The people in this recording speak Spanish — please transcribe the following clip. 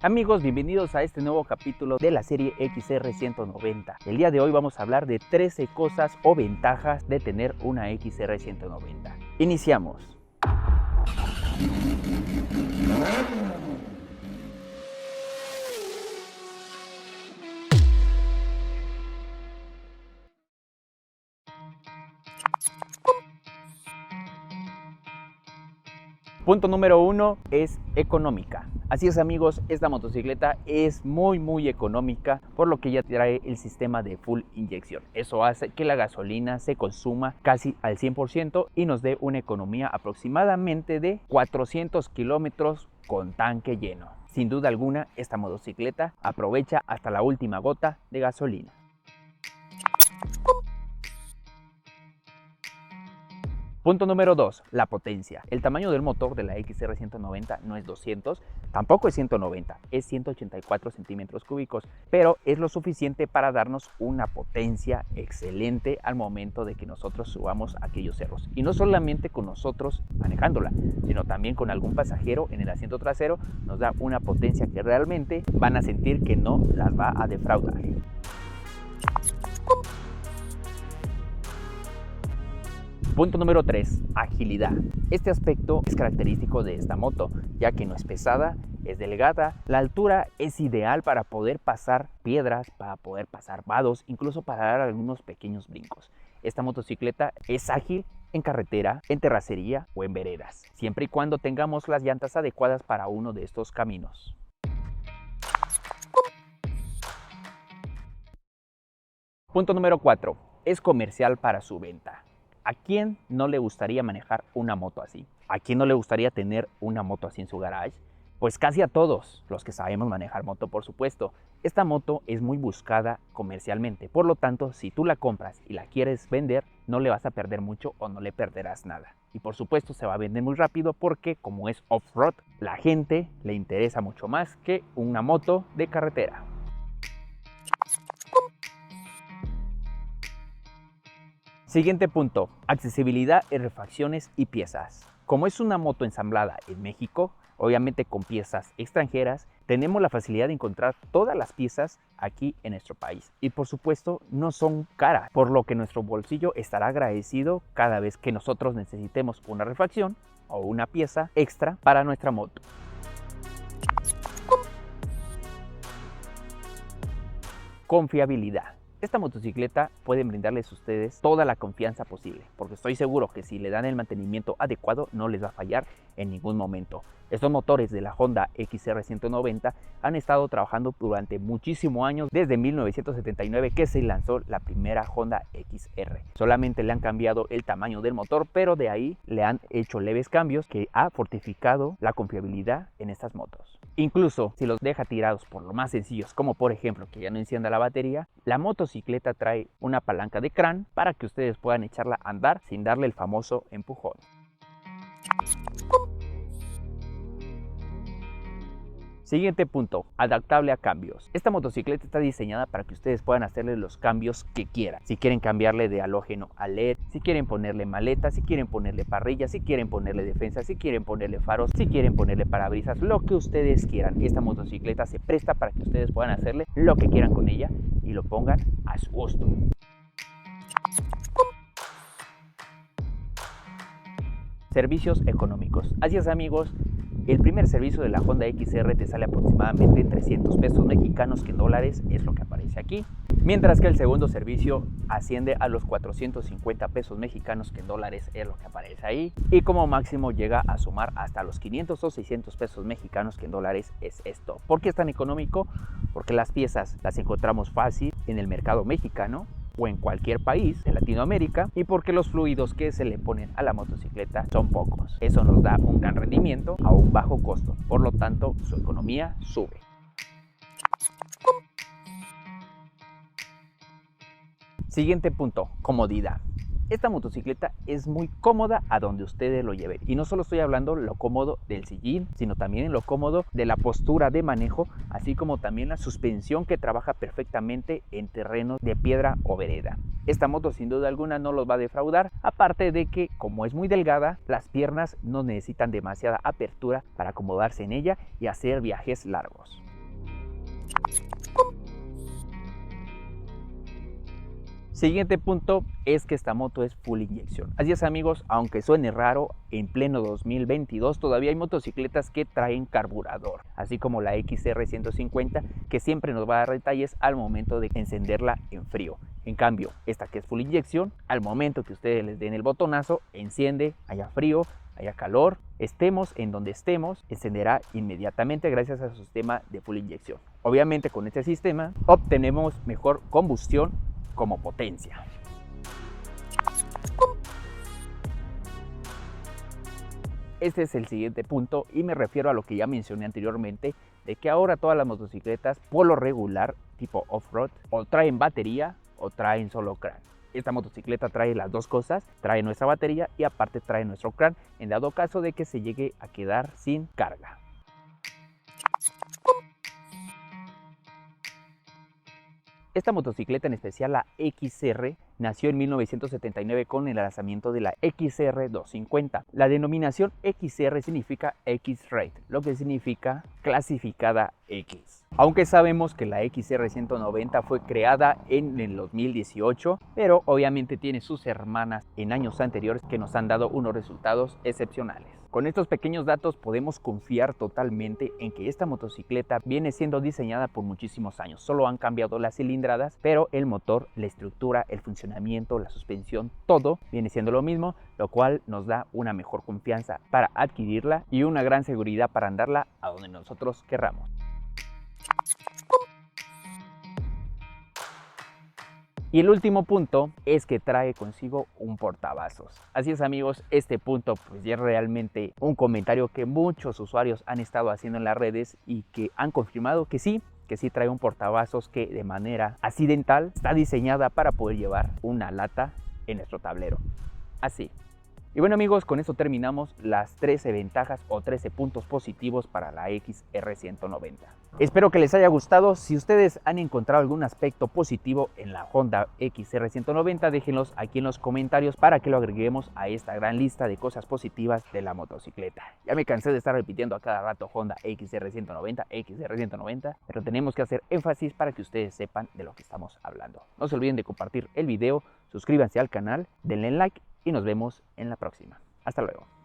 Amigos, bienvenidos a este nuevo capítulo de la serie XR190. El día de hoy vamos a hablar de 13 cosas o ventajas de tener una XR190. Iniciamos. Punto número 1 es económica. Así es, amigos, esta motocicleta es muy económica, por lo que ya trae el sistema de full inyección. Eso hace que la gasolina se consuma casi al 100% y nos dé una economía aproximadamente de 400 kilómetros con tanque lleno. Sin duda alguna, esta motocicleta aprovecha hasta la última gota de gasolina. Punto número 2, la potencia. El tamaño del motor de la XR190 no es 200, tampoco es 190, es 184 centímetros cúbicos, pero es lo suficiente para darnos una potencia excelente al momento de que nosotros subamos aquellos cerros. Y no solamente con nosotros manejándola, sino también con algún pasajero en el asiento trasero, nos da una potencia que realmente van a sentir que no las va a defraudar. Punto número 3, agilidad. Este aspecto es característico de esta moto, ya que no es pesada, es delgada, la altura es ideal para poder pasar piedras, para poder pasar vados, incluso para dar algunos pequeños brincos. Esta motocicleta es ágil en carretera, en terracería o en veredas, siempre y cuando tengamos las llantas adecuadas para uno de estos caminos. Punto número 4, es comercial para su venta. ¿A quién no le gustaría manejar una moto así? ¿A quién no le gustaría tener una moto así en su garage? Pues casi a todos los que sabemos manejar moto, por supuesto. Esta moto es muy buscada comercialmente, por lo tanto, si tú la compras y la quieres vender, no le vas a perder mucho o no le perderás nada. Y por supuesto se va a vender muy rápido porque como es off-road, la gente le interesa mucho más que una moto de carretera. Siguiente punto, accesibilidad en refacciones y piezas. Como es una moto ensamblada en México, obviamente con piezas extranjeras, tenemos la facilidad de encontrar todas las piezas aquí en nuestro país. Y por supuesto no son caras, por lo que nuestro bolsillo estará agradecido cada vez que nosotros necesitemos una refacción o una pieza extra para nuestra moto. Confiabilidad. Esta motocicleta puede brindarles a ustedes toda la confianza posible, porque estoy seguro que si le dan el mantenimiento adecuado no les va a fallar en ningún momento. Estos motores de la Honda XR190 han estado trabajando durante muchísimos años, desde 1979 que se lanzó la primera Honda XR. Solamente le han cambiado el tamaño del motor, pero de ahí le han hecho leves cambios que ha fortificado la confiabilidad en estas motos. Incluso si los deja tirados por lo más sencillos, como por ejemplo que ya no encienda la batería, la motocicleta trae una palanca de crán para que ustedes puedan echarla a andar sin darle el famoso empujón. Siguiente punto, adaptable a cambios. Esta motocicleta está diseñada para que ustedes puedan hacerle los cambios que quieran. Si quieren cambiarle de halógeno a LED, si quieren ponerle maleta, si quieren ponerle parrilla, si quieren ponerle defensa, si quieren ponerle faros, si quieren ponerle parabrisas, lo que ustedes quieran. Esta motocicleta se presta para que ustedes puedan hacerle lo que quieran con ella y lo pongan a su gusto. Servicios económicos. Así es, amigos. El primer servicio de la Honda XR te sale aproximadamente 300 pesos mexicanos, que en dólares es lo que aparece aquí. Mientras que el segundo servicio asciende a los 450 pesos mexicanos, que en dólares es lo que aparece ahí. Y como máximo llega a sumar hasta los 500 o 600 pesos mexicanos, que en dólares es esto. ¿Por qué es tan económico? Porque las piezas las encontramos fácil en el mercado mexicano o en cualquier país de Latinoamérica, y porque los fluidos que se le ponen a la motocicleta son pocos. Eso nos da un gran rendimiento a un bajo costo, por lo tanto su economía sube. Siguiente punto, comodidad. Esta motocicleta es muy cómoda a donde ustedes lo lleven. Y no solo estoy hablando lo cómodo del sillín, sino también lo cómodo de la postura de manejo, así como también la suspensión que trabaja perfectamente en terrenos de piedra o vereda. Esta moto sin duda alguna no los va a defraudar, aparte de que como es muy delgada, las piernas no necesitan demasiada apertura para acomodarse en ella y hacer viajes largos. Siguiente punto es que esta moto es full inyección. Así es amigos, aunque suene raro, en pleno 2022 todavía hay motocicletas que traen carburador, así como la XR 150 que siempre nos va a dar detalles al momento de encenderla en frío. En cambio, esta que es full inyección, al momento que ustedes les den el botonazo, enciende, haya frío, haya calor, estemos en donde estemos, encenderá inmediatamente gracias a su sistema de full inyección. Obviamente con este sistema obtenemos mejor combustión como potencia. Este es el siguiente punto y me refiero a lo que ya mencioné anteriormente, de que ahora todas las motocicletas por lo regular tipo off-road o traen batería o traen solo crán. Esta motocicleta trae las dos cosas, trae nuestra batería y aparte trae nuestro crán en dado caso de que se llegue a quedar sin carga. Esta motocicleta, en especial la XR, nació en 1979 con el lanzamiento de la XR 250. La denominación XR significa X-Rate, lo que significa clasificada X. Aunque sabemos que la XR 190 fue creada en el 2018, pero obviamente tiene sus hermanas en años anteriores que nos han dado unos resultados excepcionales. Con estos pequeños datos podemos confiar totalmente en que esta motocicleta viene siendo diseñada por muchísimos años. Solo han cambiado las cilindradas, pero el motor, la estructura, el funcionamiento, la suspensión, todo viene siendo lo mismo, lo cual nos da una mejor confianza para adquirirla y una gran seguridad para andarla a donde nosotros querramos. Y el último punto es que trae consigo un portavasos. Así es amigos, este punto pues ya es realmente un comentario que muchos usuarios han estado haciendo en las redes y que han confirmado que sí trae un portavasos que de manera accidental está diseñada para poder llevar una lata en nuestro tablero. Así. Y bueno amigos, con esto terminamos las 13 ventajas o 13 puntos positivos para la XR 190. Espero que les haya gustado. Si ustedes han encontrado algún aspecto positivo en la Honda XR 190, déjenlos aquí en los comentarios para que lo agreguemos a esta gran lista de cosas positivas de la motocicleta. Ya me cansé de estar repitiendo a cada rato Honda XR 190, XR 190, pero tenemos que hacer énfasis para que ustedes sepan de lo que estamos hablando. No se olviden de compartir el video, suscríbanse al canal, denle like y nos vemos en la próxima. Hasta luego.